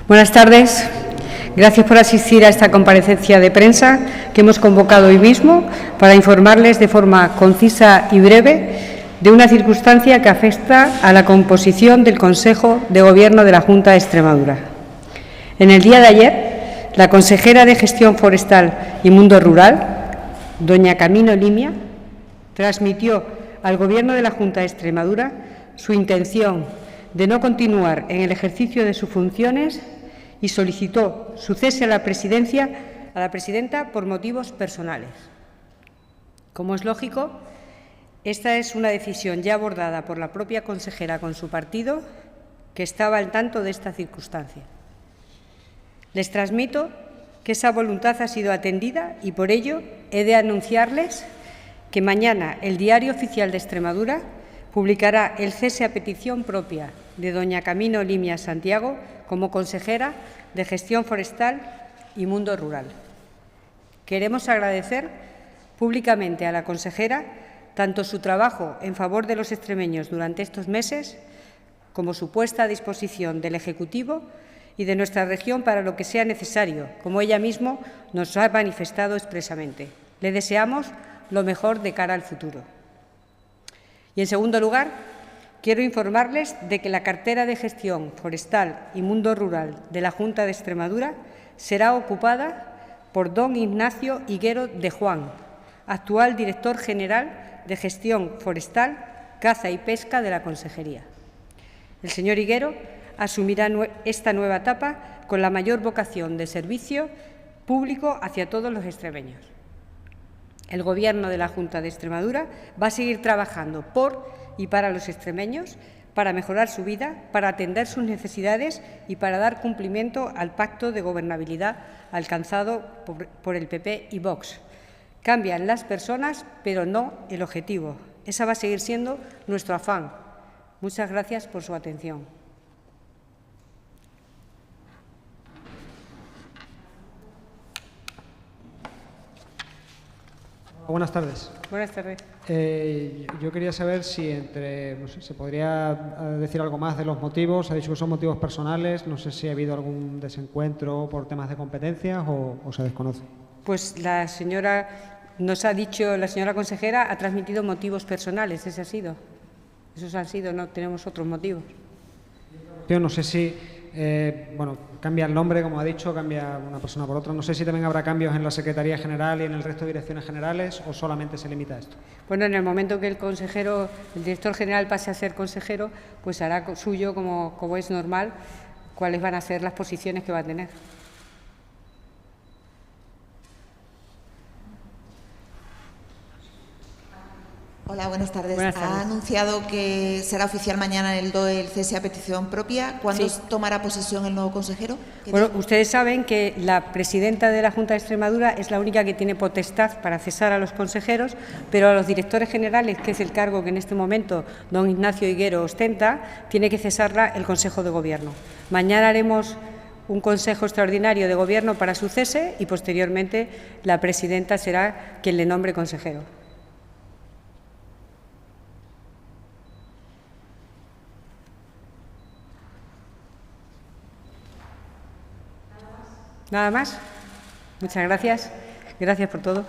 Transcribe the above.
Buenas tardes. Gracias por asistir a esta comparecencia de prensa que hemos convocado hoy mismo para informarles de forma concisa y breve de una circunstancia que afecta a la composición del Consejo de Gobierno de la Junta de Extremadura. En el día de ayer, la consejera de Gestión Forestal y Mundo Rural, doña Camino Limia, transmitió al Gobierno de la Junta de Extremadura su intención de no continuar en el ejercicio de sus funciones y solicitó su cese a la presidenta por motivos personales. Como es lógico, esta es una decisión ya abordada por la propia consejera con su partido, que estaba al tanto de esta circunstancia. Les transmito que esa voluntad ha sido atendida y por ello he de anunciarles que mañana el Diario Oficial de Extremadura publicará el cese a petición propia de doña Camino Limia Santiago como consejera de Gestión Forestal y Mundo Rural. Queremos agradecer públicamente a la consejera tanto su trabajo en favor de los extremeños durante estos meses como su puesta a disposición del Ejecutivo y de nuestra región para lo que sea necesario, como ella misma nos ha manifestado expresamente. Le deseamos lo mejor de cara al futuro. Y, en segundo lugar, quiero informarles de que la cartera de Gestión Forestal y Mundo Rural de la Junta de Extremadura será ocupada por don Ignacio Higuero de Juan, actual director general de Gestión Forestal, Caza y Pesca de la Consejería. El señor Higuero asumirá esta nueva etapa con la mayor vocación de servicio público hacia todos los extremeños. El Gobierno de la Junta de Extremadura va a seguir trabajando por y para los extremeños, para mejorar su vida, para atender sus necesidades y para dar cumplimiento al pacto de gobernabilidad alcanzado por el PP y Vox. Cambian las personas, pero no el objetivo. Esa va a seguir siendo nuestro afán. Muchas gracias por su atención. Buenas tardes. Buenas tardes. Yo quería saber si se podría decir algo más de los motivos. Ha dicho que son motivos personales. No sé si ha habido algún desencuentro por temas de competencias o se desconoce. Pues la señora consejera ha transmitido motivos personales. Esos han sido, no tenemos otros motivos. Yo no sé si cambia el nombre, como ha dicho, cambia una persona por otra. No sé si también habrá cambios en la Secretaría General y en el resto de direcciones generales o solamente se limita a esto. Bueno, en el momento que el director general pase a ser consejero, pues hará suyo, como es normal, cuáles van a ser las posiciones que va a tener. Hola, buenas tardes. Buenas tardes. Ha anunciado que será oficial mañana en el DOE el cese a petición propia. ¿Cuándo tomará posesión el nuevo consejero? Bueno, ustedes saben que la presidenta de la Junta de Extremadura es la única que tiene potestad para cesar a los consejeros, pero a los directores generales, que es el cargo que en este momento don Ignacio Higuero ostenta, tiene que cesarla el Consejo de Gobierno. Mañana haremos un Consejo Extraordinario de Gobierno para su cese y posteriormente la presidenta será quien le nombre consejero. ¿Nada más? Muchas gracias. Gracias por todo.